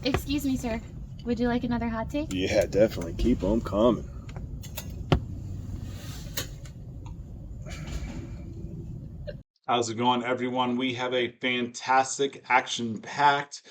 Excuse me, sir. Would you like another hot take? Yeah, definitely. Keep them coming. How's it going, everyone? We have a fantastic, action-packed,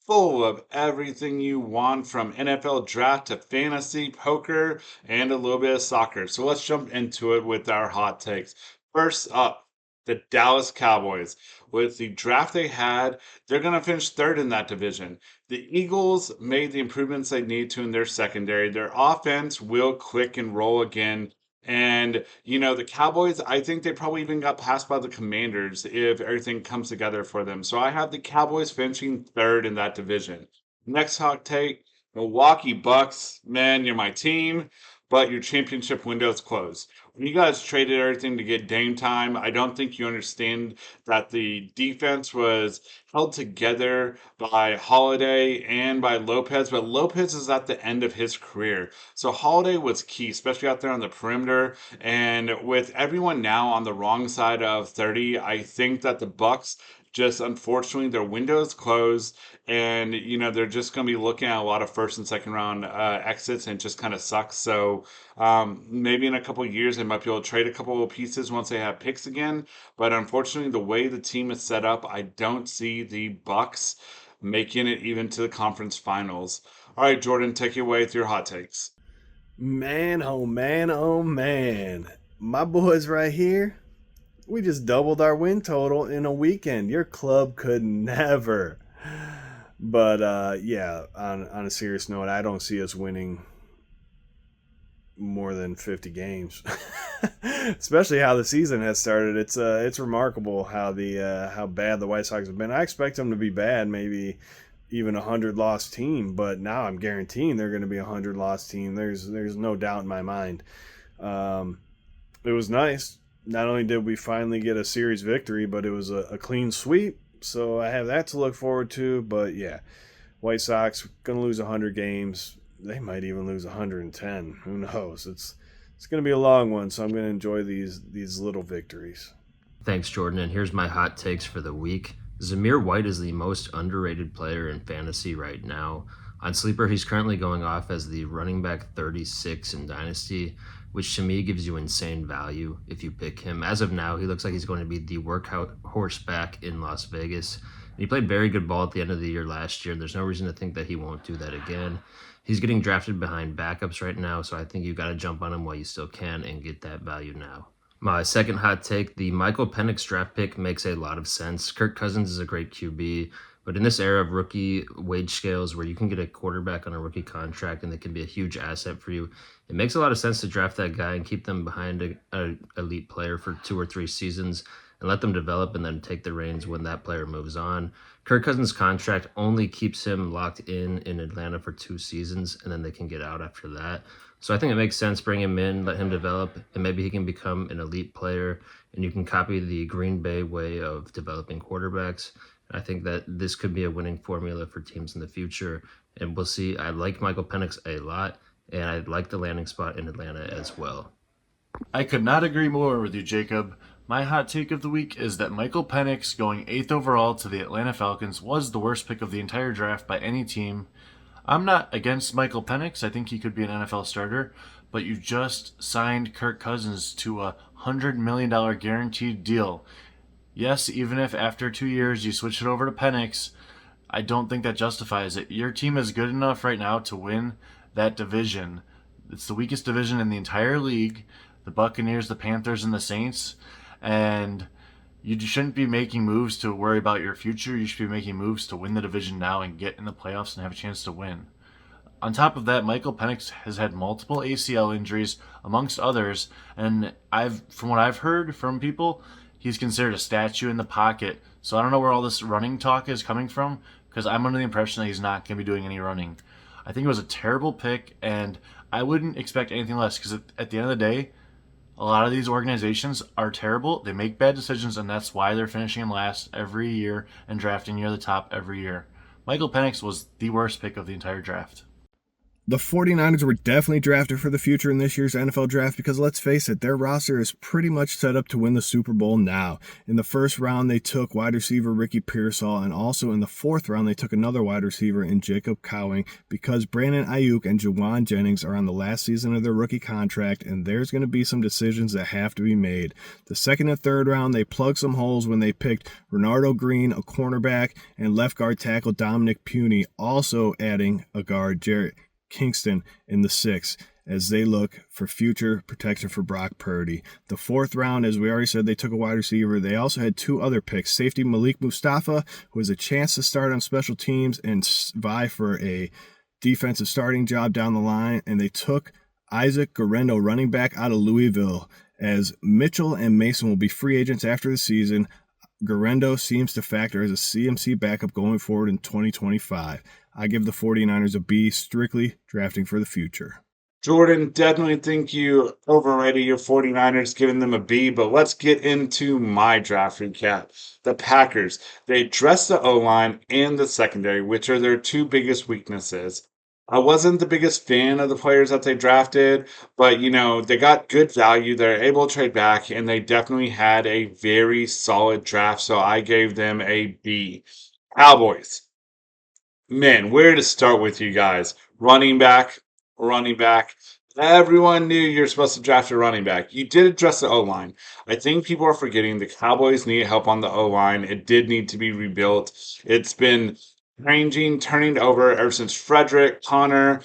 full of everything you want from NFL draft to fantasy, poker, and a little bit of soccer. So let's jump into it with our hot takes. First up, the Dallas Cowboys. With the draft they had, they're going to finish third in that division. The Eagles made the improvements they need to in their secondary. Their offense will click and roll again. And, the Cowboys, I think they probably even got passed by the Commanders if everything comes together for them. So I have the Cowboys finishing third in that division. Next hot take, Milwaukee Bucks. Man, you're my team, but your championship window is closed. When you guys traded everything to get Dame time, I don't think you understand that the defense was held together by Holiday and by Lopez, but Lopez is at the end of his career. So Holiday was key, especially out there on the perimeter. And with everyone now on the wrong side of 30, I think that the Bucks just unfortunately their window is closed, and they're just going to be looking at a lot of first and second round exits, and it just kind of sucks. So maybe in a couple of years they might be able to trade a couple of pieces once they have picks again. But unfortunately, the way the team is set up, I don't see the Bucks making it even to the conference finals. All right, Jordan, take it away with your hot takes. Man, oh man, oh man. My boys right here, we just doubled our win total in a weekend. Your club could never. But yeah, on a serious note, I don't see us winning more than 50 games. Especially how the season has started. It's remarkable how bad the White Sox have been. I expect them to be bad, maybe even 100 loss team, but now I'm guaranteeing they're going to be a 100 loss team. There's no doubt in my mind. It was nice. Not only did we finally get a series victory, but it was a clean sweep. So I have that to look forward to. But yeah, White Sox going to lose 100 games. They might even lose 110. Who knows? It's going to be a long one, so I'm going to enjoy these little victories. Thanks, Jordan. And here's my hot takes for the week. Zamir White is the most underrated player in fantasy right now. On Sleeper, he's currently going off as the running back 36 in Dynasty, which to me gives you insane value if you pick him. As of now, he looks like he's going to be the workhorse back in Las Vegas. And he played very good ball at the end of the year last year, and there's no reason to think that he won't do that again. He's getting drafted behind backups right now, so I think you got to jump on him while you still can and get that value now. My second hot take, the Michael Penix draft pick makes a lot of sense. Kirk Cousins is a great QB, but in this era of rookie wage scales where you can get a quarterback on a rookie contract and they can be a huge asset for you, it makes a lot of sense to draft that guy and keep them behind an elite player for 2 or 3 seasons and let them develop and then take the reins when that player moves on. Kirk Cousins' contract only keeps him locked in Atlanta for 2 seasons, and then they can get out after that. So I think it makes sense, bring him in, let him develop, and maybe he can become an elite player, and you can copy the Green Bay way of developing quarterbacks. I think that this could be a winning formula for teams in the future, and we'll see. I like Michael Penix a lot, and I like the landing spot in Atlanta as well. I could not agree more with you, Jacob. My hot take of the week is that Michael Penix going 8th overall to the Atlanta Falcons was the worst pick of the entire draft by any team. I'm not against Michael Penix. I think he could be an NFL starter, but you just signed Kirk Cousins to a $100 million guaranteed deal. Yes, even if after 2 years you switch it over to Penix, I don't think that justifies it. Your team is good enough right now to win that division. It's the weakest division in the entire league. The Buccaneers, the Panthers, and the Saints. And you shouldn't be making moves to worry about your future. You should be making moves to win the division now and get in the playoffs and have a chance to win. On top of that, Michael Penix has had multiple ACL injuries, amongst others, and from what I've heard from people, he's considered a statue in the pocket. So I don't know where all this running talk is coming from, because I'm under the impression that he's not going to be doing any running. I think it was a terrible pick, and I wouldn't expect anything less, because at the end of the day, a lot of these organizations are terrible. They make bad decisions, and that's why they're finishing last every year and drafting near the top every year. Michael Penix was the worst pick of the entire draft. The 49ers were definitely drafted for the future in this year's NFL draft because let's face it, their roster is pretty much set up to win the Super Bowl now. In the first round, they took wide receiver Ricky Pearsall, and also in the fourth round, they took another wide receiver in Jacob Cowing because Brandon Ayuk and Juwan Jennings are on the last season of their rookie contract, and there's going to be some decisions that have to be made. The second and third round, they plugged some holes when they picked Renardo Green, a cornerback, and left guard tackle Dominic Puny, also adding a guard, Jarrett Kingston, in the sixth as they look for future protection for Brock Purdy. The fourth round, as we already said, they took a wide receiver. They also had two other picks. Safety Malik Mustafa, who has a chance to start on special teams and vie for a defensive starting job down the line. And they took Isaac Guerrero, running back out of Louisville, as Mitchell and Mason will be free agents after the season. Guerrero seems to factor as a CMC backup going forward in 2025. I give the 49ers a B, strictly drafting for the future. Jordan, definitely think you overrated your 49ers, giving them a B, but let's get into my draft recap. The Packers, they addressed the O-line and the secondary, which are their two biggest weaknesses. I wasn't the biggest fan of the players that they drafted, but they got good value. They're able to trade back, and they definitely had a very solid draft, so I gave them a B. Cowboys. Man, where to start with you guys? Running back. Everyone knew you're supposed to draft a running back. You did address the O-line. I think people are forgetting the Cowboys need help on the O-line. It did need to be rebuilt. It's been changing, turning over ever since Frederick, Connor,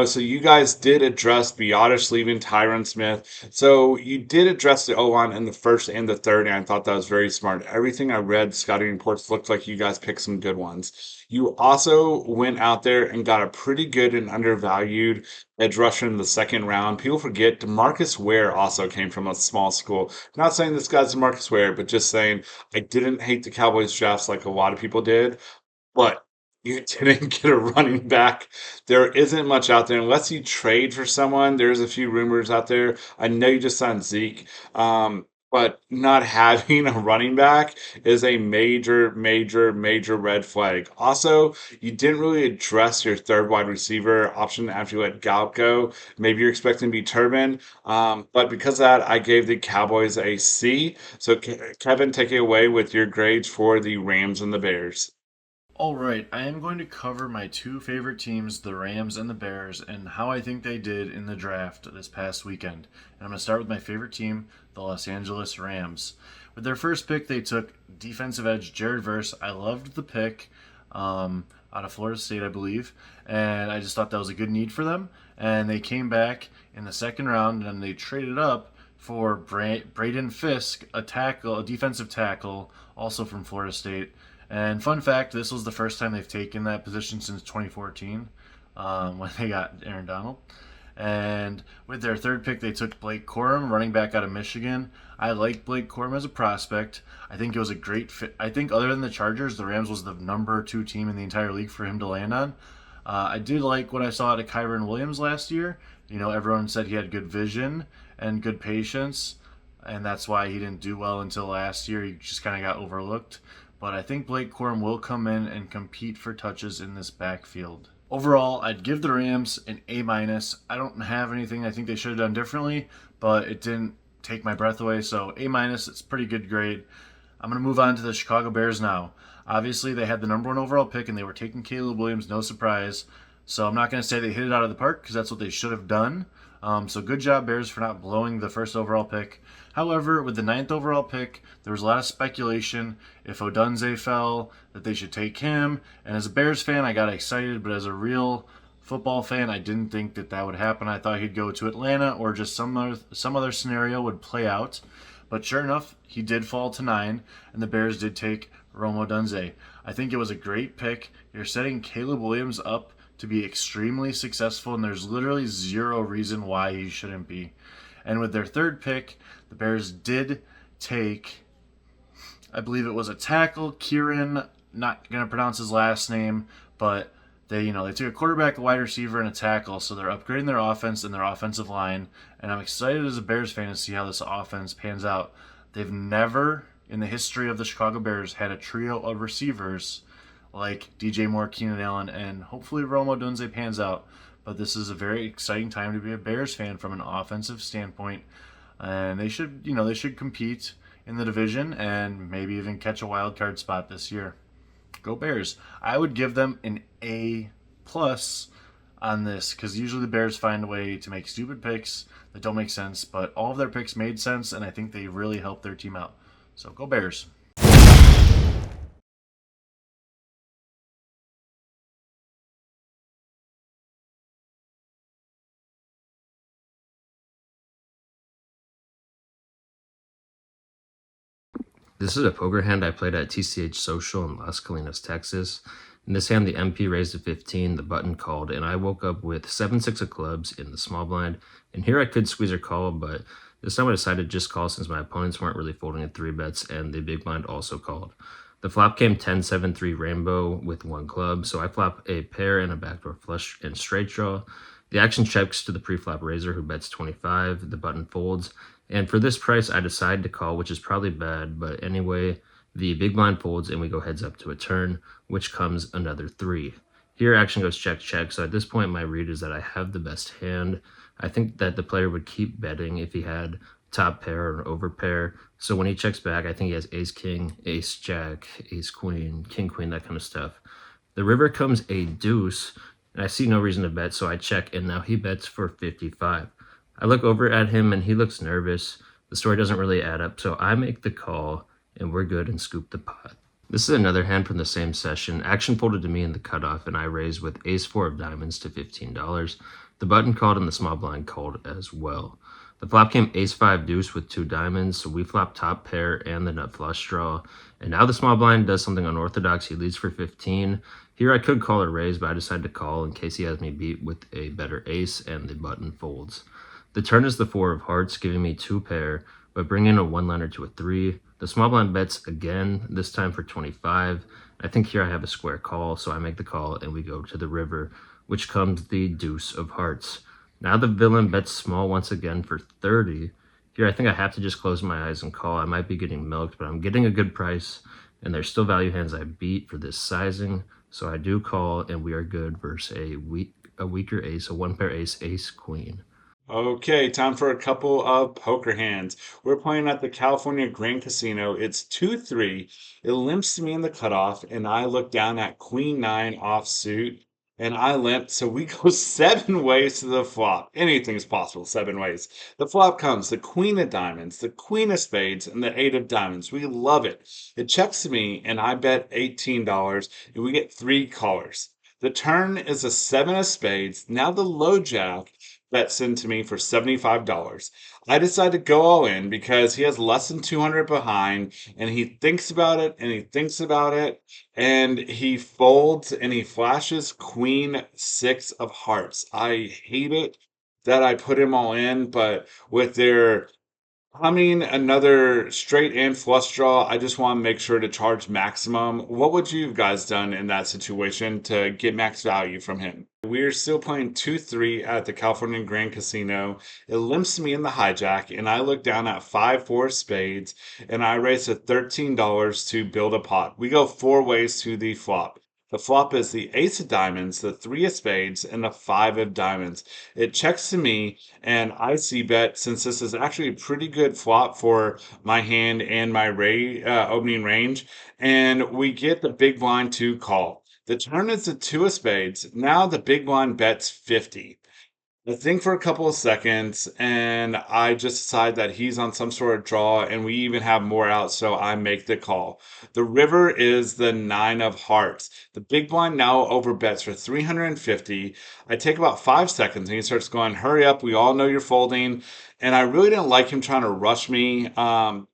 so you guys did address Biotish leaving, Tyron Smith. So you did address the O-line in the first and the third, and I thought that was very smart. Everything I read, scouting reports, looked like you guys picked some good ones. You also went out there and got a pretty good and undervalued edge rusher in the second round. People forget DeMarcus Ware also came from a small school. Not saying this guy's DeMarcus Ware, but just saying I didn't hate the Cowboys drafts like a lot of people did. But you didn't get a running back. There isn't much out there unless you trade for someone. There's a few rumors out there. I know you just signed Zeke, but not having a running back is a major, major, major red flag. Also, you didn't really address your third wide receiver option after you let Gallup go. Maybe you're expecting to be Turbin, but because of that, I gave the Cowboys a C. So, Kevin, take it away with your grades for the Rams and the Bears. All right, I am going to cover my two favorite teams, the Rams and the Bears, and how I think they did in the draft this past weekend. And I'm going to start with my favorite team, the Los Angeles Rams. With their first pick, they took defensive edge Jared Verse. I loved the pick out of Florida State, I believe, and I just thought that was a good need for them. And they came back in the second round, and they traded up for Braden Fisk, a defensive tackle, also from Florida State. And fun fact, this was the first time they've taken that position since 2014 when they got Aaron Donald. And with their third pick, they took Blake Corum, running back out of Michigan. I like Blake Corum as a prospect. I think it was a great fit. I think other than the Chargers, the Rams was the number 2 team in the entire league for him to land on. I did like what I saw out of Kyron Williams last year. Everyone said he had good vision and good patience, and that's why he didn't do well until last year. He just kind of got overlooked. But I think Blake Corum will come in and compete for touches in this backfield. Overall, I'd give the Rams an A-. I don't have anything I think they should have done differently, but it didn't take my breath away, so A-. It's a pretty good grade. I'm going to move on to the Chicago Bears now. Obviously, they had the number 1 overall pick, and they were taking Caleb Williams, no surprise. So I'm not going to say they hit it out of the park, because that's what they should have done. So good job, Bears, for not blowing the first overall pick. However, with the 9th overall pick, there was a lot of speculation if Odunze fell, that they should take him. And as a Bears fan, I got excited, but as a real football fan, I didn't think that would happen. I thought he'd go to Atlanta or just some other scenario would play out. But sure enough, he did fall to 9, and the Bears did take Rome Odunze. I think it was a great pick. You're setting Caleb Williams up to be extremely successful, and there's literally zero reason why he shouldn't be. And with their third pick, the Bears did take, I believe it was a tackle, Kieran, not going to pronounce his last name, but they took a quarterback, a wide receiver, and a tackle, so they're upgrading their offense and their offensive line, and I'm excited as a Bears fan to see how this offense pans out. They've never, in the history of the Chicago Bears, had a trio of receivers like DJ Moore, Keenan Allen, and hopefully Rome Odunze pans out. but this is a very exciting time to be a Bears fan from an offensive standpoint. And they should compete in the division and maybe even catch a wild card spot this year. Go Bears. I would give them an A+ on this, because usually the Bears find a way to make stupid picks that don't make sense, but all of their picks made sense, and I think they really helped their team out. So go Bears. This is a poker hand I played at TCH Social in Las Colinas, Texas. In this hand, the MP raised to 15, the button called, and I woke up with 7-6 of clubs in the small blind. And here I could squeeze or call, but this time I decided to just call since my opponents weren't really folding at 3-bets, and the big blind also called. The flop came 10-7-3 rainbow with one club, so I flop a pair and a backdoor flush and straight draw. The action checks to the pre-flop raiser, who bets 25. The button folds. And for this price, I decide to call, which is probably bad, but anyway, the big blind folds and we go heads up to a turn, which comes another 3. Here, action goes check, check, so at this point, my read is that I have the best hand. I think that the player would keep betting if he had top pair or an over pair, so when he checks back, I think he has ace-king, ace-jack, ace-queen, king-queen, that kind of stuff. The river comes a deuce, and I see no reason to bet, so I check, and now he bets for 55. I look over at him and he looks nervous. The story doesn't really add up, so I make the call and we're good and scoop the pot. This is another hand from the same session. Action folded to me in the cutoff and I raised with ace-4 of diamonds to $15. The button called and the small blind called as well. The flop came ace-5 deuce with 2 diamonds, so we flop top pair and the nut flush draw. And now the small blind does something unorthodox. He leads for 15. Here I could call or raise, but I decide to call in case he has me beat with a better ace, and the button folds. The turn is the 4 of hearts, giving me 2 pair, but bringing a 1-liner to a 3. The small blind bets again, this time for 25. I think here I have a square call, so I make the call and we go to the river, which comes the deuce of hearts. Now the villain bets small once again for 30. Here I think I have to just close my eyes and call. I might be getting milked, but I'm getting a good price, and there's still value hands I beat for this sizing, so I do call and we are good versus a weaker ace, a 1-pair ace, ace-queen. Okay, time for a couple of poker hands. We're playing at the California Grand Casino. It's 2-3. It limps to me in the cutoff, and I look down at Queen 9 offsuit, and I limp. So we go 7 ways to the flop. Anything's possible, 7 ways. The flop comes the Queen of Diamonds, the Queen of Spades, and the 8 of Diamonds. We love it. It checks to me, and I bet $18, and we get 3 callers. The turn is a 7 of Spades. Now the low jack bets into me for $75. I decide to go all in because he has less than 200 behind, and he thinks about it and he thinks about it, and he folds and he flashes Queen 6 of hearts. I hate it that I put him all in, but with their another straight and flush draw, I just want to make sure to charge maximum. What would you guys done in that situation to get max value from him? We're still playing 2-3 at the California Grand Casino. It limps me in the hijack, and I look down at 5-4 spades, and I raise to $13 to build a pot. We go 4 ways to the flop. The flop is the ace of diamonds, the 3 of spades, and the 5 of diamonds. It checks to me, and I see bet, since this is actually a pretty good flop for my hand and my opening range, and we get the big blind to call. The turn is the 2 of spades. Now the big blind bets 50. I think for a couple of seconds, and I just decide that he's on some sort of draw, and we even have more out, so I make the call. The river is the 9 of hearts. The big blind now overbets for 350. I take about 5 seconds, and he starts going, "Hurry up! We all know you're folding." And I really didn't like him trying to rush me.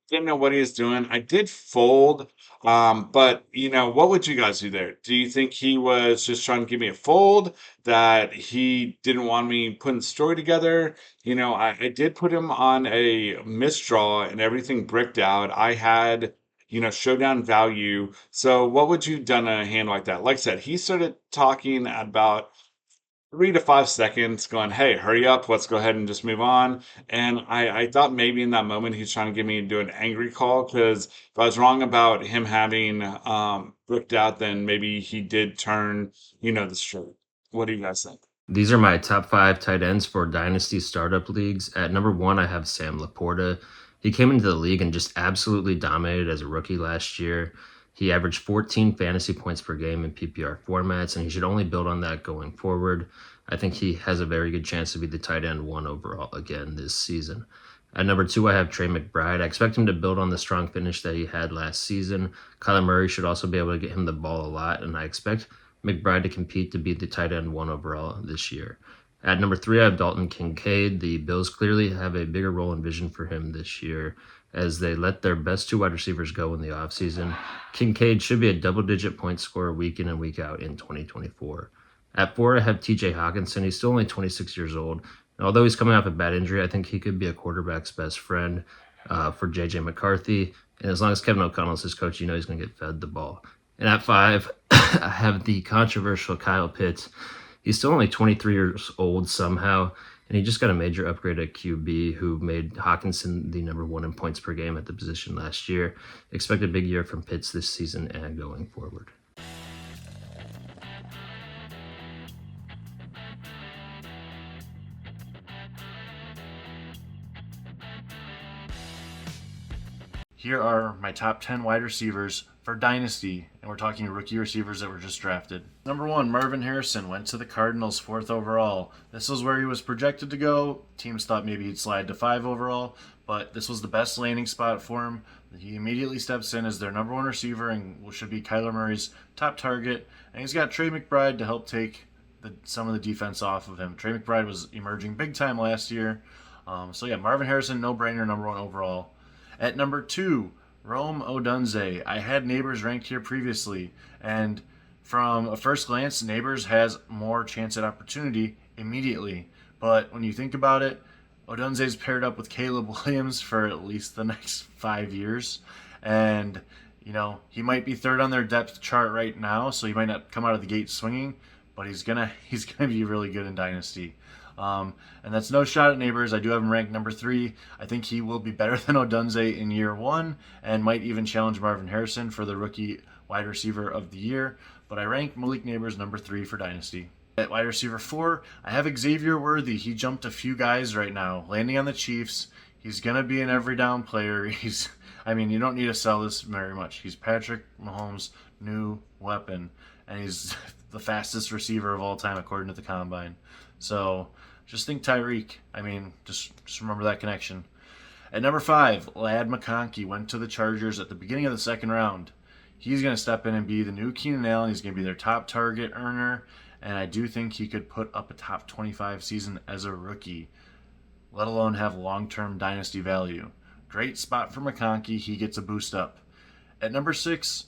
Didn't know what he was doing. I did fold. But what would you guys do there? Do you think he was just trying to give me a fold, that he didn't want me putting the story together? I did put him on a misdraw and everything bricked out. I had, showdown value. So what would you done in a hand like that? Like I said, he started talking at about 3 to 5 seconds, going, "Hey, hurry up, let's go ahead and just move on." And I thought maybe in that moment he's trying to get me to do an angry call, because if I was wrong about him having bricked out, then maybe he did turn, the straight. What do you guys think? These are my top 5 tight ends for Dynasty startup leagues. At number 1, I have Sam Laporta. He came into the league and just absolutely dominated as a rookie last year. He averaged 14 fantasy points per game in PPR formats, and he should only build on that going forward. I think he has a very good chance to be the tight end 1 overall again this season. At number 2, I have Trey McBride. I expect him to build on the strong finish that he had last season. Kyler Murray should also be able to get him the ball a lot, and I expect McBride to compete to be the tight end 1 overall this year. At number 3, I have Dalton Kincaid. The Bills clearly have a bigger role and vision for him this year as they let their best 2 wide receivers go in the offseason. Kincaid should be a double-digit point scorer week in and week out in 2024. At 4, I have TJ Hawkinson. He's still only 26 years old. And although he's coming off a bad injury, I think he could be a quarterback's best friend for J.J. McCarthy. And as long as Kevin O'Connell's his coach, he's going to get fed the ball. And at 5, I have the controversial Kyle Pitts. He's still only 23 years old somehow, and he just got a major upgrade at QB who made Hawkinson the number 1 in points per game at the position last year. Expect a big year from Pitts this season and going forward. Here are my top 10 wide receivers for Dynasty, and we're talking rookie receivers that were just drafted. Number 1, Marvin Harrison went to the Cardinals 4th overall. This was where he was projected to go. Teams thought maybe he'd slide to 5 overall, but this was the best landing spot for him. He immediately steps in as their number 1 receiver and should be Kyler Murray's top target. And he's got Trey McBride to help take some of the defense off of him. Trey McBride was emerging big time last year. Marvin Harrison, no-brainer, number 1 overall. At number 2, Rome Odunze. I had Neighbors ranked here previously, and from a first glance, Neighbors has more chance at opportunity immediately. But when you think about it, Odunze's paired up with Caleb Williams for at least the next 5 years, and he might be 3rd on their depth chart right now, so he might not come out of the gate swinging, but he's gonna be really good in Dynasty. And that's no shot at Neighbors. I do have him ranked number 3. I think he will be better than Odunze in year 1 and might even challenge Marvin Harrison for the rookie wide receiver of the year. But I rank Malik Neighbors number 3 for Dynasty. At wide receiver 4, I have Xavier Worthy. He jumped a few guys right now, landing on the Chiefs. He's going to be an every down player. You don't need to sell this very much. He's Patrick Mahomes' new weapon, and he's the fastest receiver of all time according to the Combine. So just think Tyreek. Just remember that connection. At number 5, Ladd McConkey went to the Chargers at the beginning of the 2nd round. He's going to step in and be the new Keenan Allen. He's going to be their top target earner, and I do think he could put up a top 25 season as a rookie, let alone have long-term dynasty value. Great spot for McConkey. He gets a boost up. At number 6,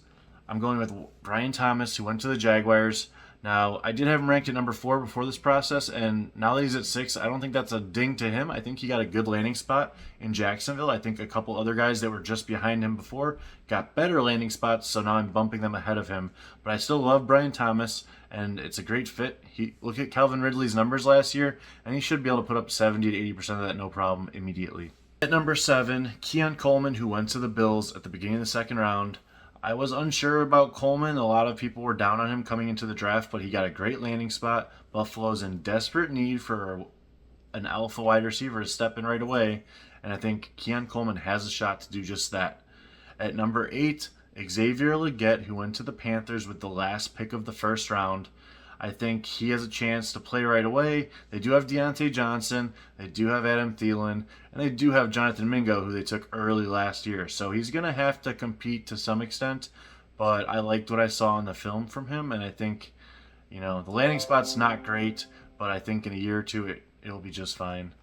I'm going with Brian Thomas, who went to the Jaguars. Now, I did have him ranked at number 4 before this process, and now that he's at 6, I don't think that's a ding to him. I think he got a good landing spot in Jacksonville. I think a couple other guys that were just behind him before got better landing spots, so now I'm bumping them ahead of him. But I still love Brian Thomas, and it's a great fit. Look at Calvin Ridley's numbers last year, and he should be able to put up 70 to 80% of that no problem immediately. At number 7, Keon Coleman, who went to the Bills at the beginning of the 2nd round. I was unsure about Coleman. A lot of people were down on him coming into the draft, but he got a great landing spot. Buffalo's in desperate need for an alpha wide receiver to step in right away, and I think Keon Coleman has a shot to do just that. At number 8, Xavier Legette, who went to the Panthers with the last pick of the 1st round. I think he has a chance to play right away. They do have Deontay Johnson, they do have Adam Thielen, and they do have Jonathan Mingo, who they took early last year. So he's going to have to compete to some extent, but I liked what I saw in the film from him, and I think, the landing spot's not great, but I think in a year or two it'll be just fine.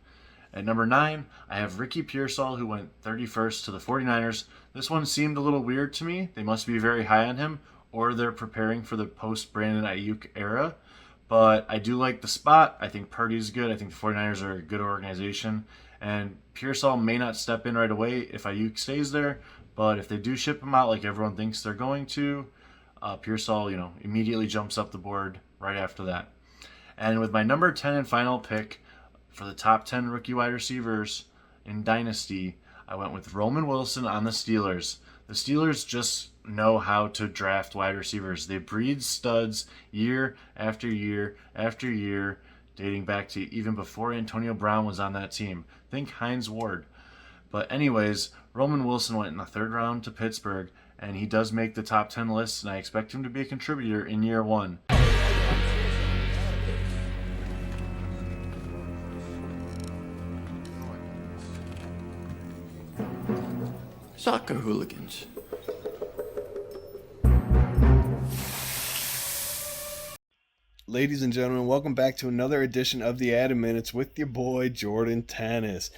At number 9, I have Ricky Pearsall, who went 31st to the 49ers. This one seemed a little weird to me. They must be very high on him, or they're preparing for the post-Brandon Ayuk era. But I do like the spot. I think Purdy's good. I think the 49ers are a good organization. And Pearsall may not step in right away if Ayuk stays there, but if they do ship him out like everyone thinks they're going to, Pearsall, immediately jumps up the board right after that. And with my number 10 and final pick for the top 10 rookie wide receivers in Dynasty, I went with Roman Wilson on the Steelers. The Steelers just know how to draft wide receivers. They breed studs year after year after year. dating back to even before Antonio Brown was on that team. Think Hines Ward. But anyways, Roman Wilson went in the 3rd round to Pittsburgh, and he does make the top 10 list, and I expect him to be a contributor in year 1. Soccer hooligans. Ladies and gentlemen, welcome back to another edition of the Added Minutes with your boy Jordan Tennis.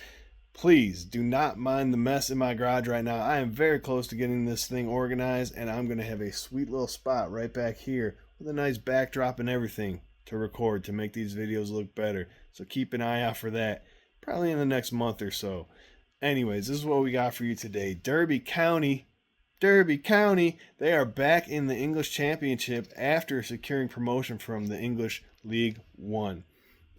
Please do not mind the mess in my garage right now. I am very close to getting this thing organized, and I'm going to have a sweet little spot right back here with a nice backdrop and everything to record to make these videos look better. So keep an eye out for that, probably in the next month or so. Anyways, this is what we got for you today. Derby County, they are back in the English Championship after securing promotion from the English League One.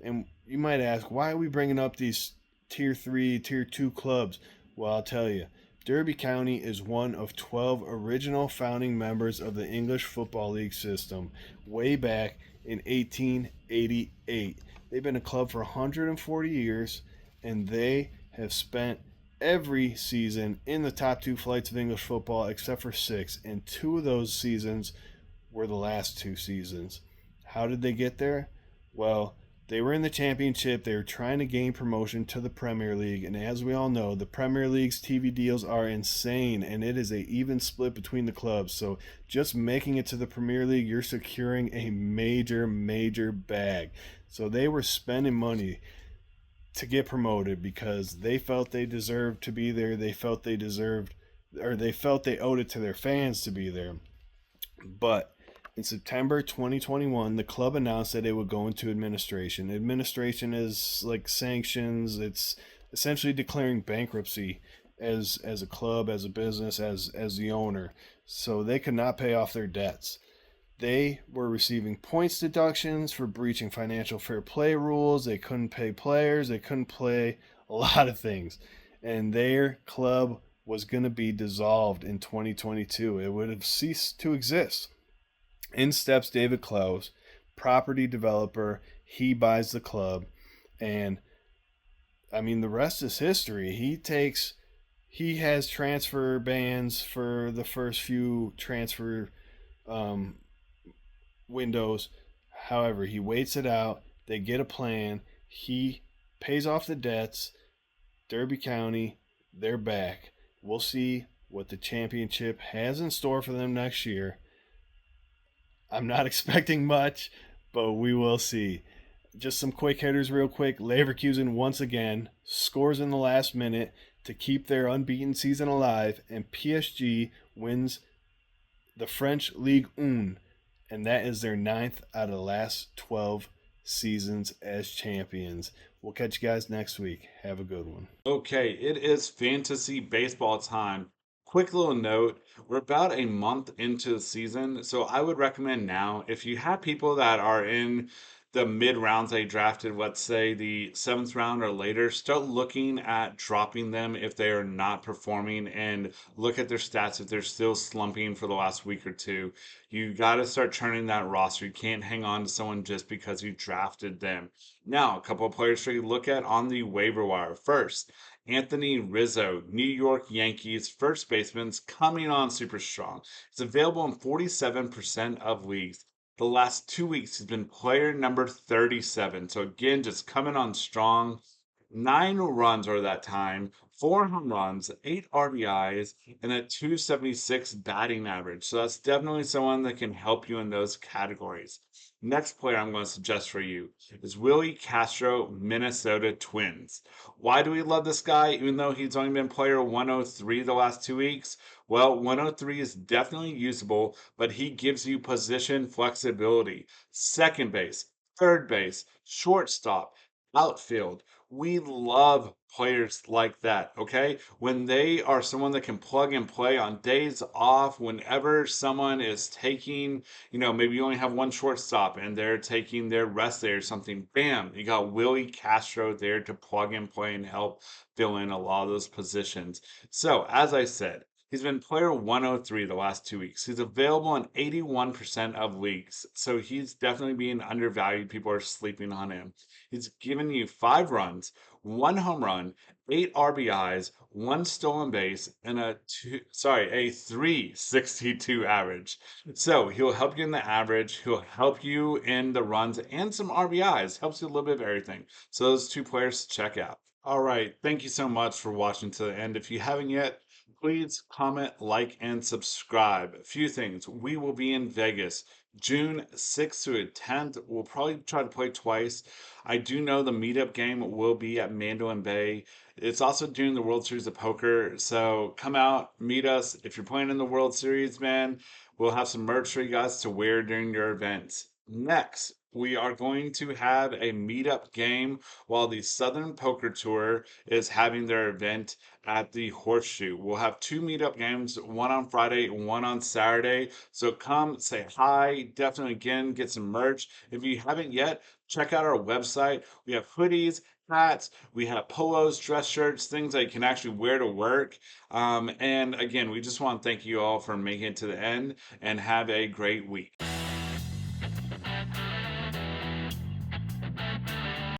And you might ask, why are we bringing up these Tier 3, Tier 2 clubs? Well, I'll tell you. Derby County is one of 12 original founding members of the English Football League system way back in 1888. They've been a club for 140 years, and they have spent every season in the top 2 flights of English football except for 6, and 2 of those seasons were the last 2 seasons. How did they get there? Well, they were in the championship. They were trying to gain promotion to the Premier League, and as we all know, the Premier League's TV deals are insane, and it is an even split between the clubs. So just making it to the Premier League, you're securing a major bag. So they were spending money to get promoted because they felt they deserved to be there. They felt they owed it to their fans to be there. But in September 2021, the club announced that it would go into administration. Administration is like sanctions. It's essentially declaring bankruptcy as a club, as a business, as the owner. So they could not pay off their debts. They were receiving points deductions for breaching financial fair play rules. They couldn't pay players. They couldn't play a lot of things. And their club was going to be dissolved in 2022. It would have ceased to exist. In steps David Klaus, property developer. He buys the club. And, I mean, the rest is history. He has transfer bans for the first few transfer windows. However, he waits it out. They get a plan. He pays off the debts. Derby County, they're back. We'll see what the championship has in store for them next year. I'm not expecting much, but we will see. Just some quick hitters real quick. Leverkusen once again scores in the last minute to keep their unbeaten season alive, and PSG wins the French Ligue 1. And that is their 9th out of the last 12 seasons as champions. We'll catch you guys next week. Have a good one. Okay, it is fantasy baseball time. Quick little note, we're about a month into the season, so I would recommend now, if you have people that are in the mid rounds they drafted, let's say the 7th round or later, start looking at dropping them if they are not performing and look at their stats if they're still slumping for the last week or 2. You got to start turning that roster. You can't hang on to someone just because you drafted them. Now, a couple of players to look at on the waiver wire. First, Anthony Rizzo, New York Yankees first baseman's coming on super strong. It's available in 47% of leagues. The last 2 weeks, he's been player number 37. So again, just coming on strong. 9 runs over that time, 4 home runs, 8 RBIs, and a 276 batting average. So that's definitely someone that can help you in those categories. Next player I'm going to suggest for you is Willie Castro, Minnesota Twins. Why do we love this guy, even though he's only been player 103 the last 2 weeks? Well, 103 is definitely usable, but he gives you position flexibility. Second base, third base, shortstop, outfield. We love players like that, okay? When they are someone that can plug and play on days off, whenever someone is taking, maybe you only have one shortstop and they're taking their rest day or something, bam, you got Willie Castro there to plug and play and help fill in a lot of those positions. So, as I said, He's been player 103 the last 2 weeks. He's available in 81% of leagues, so he's definitely being undervalued. People are sleeping on him. He's given you 5 runs, 1 home run, 8 RBIs, 1 stolen base, and a 3.62 average. So he'll help you in the average. He'll help you in the runs and some RBIs. Helps you a little bit of everything. So those 2 players to check out. All right. Thank you so much for watching to the end. If you haven't yet, please comment, like, and subscribe. A few things. We will be in Vegas June 6th through 10th. We'll probably try to play twice. I do know the meetup game will be at Mandolin Bay. It's also during the World Series of Poker. So come out, meet us. If you're playing in the World Series, man, we'll have some merch for you guys to wear during your events. Next, we are going to have a meetup game while the Southern Poker Tour is having their event at the Horseshoe. We'll have 2 meetup games, one on Friday and one on Saturday. So come say hi. Definitely, again, get some merch. If you haven't yet, check out our website. We have hoodies, hats, we have polos, dress shirts, things that you can actually wear to work. And again, we just want to thank you all for making it to the end and have a great week.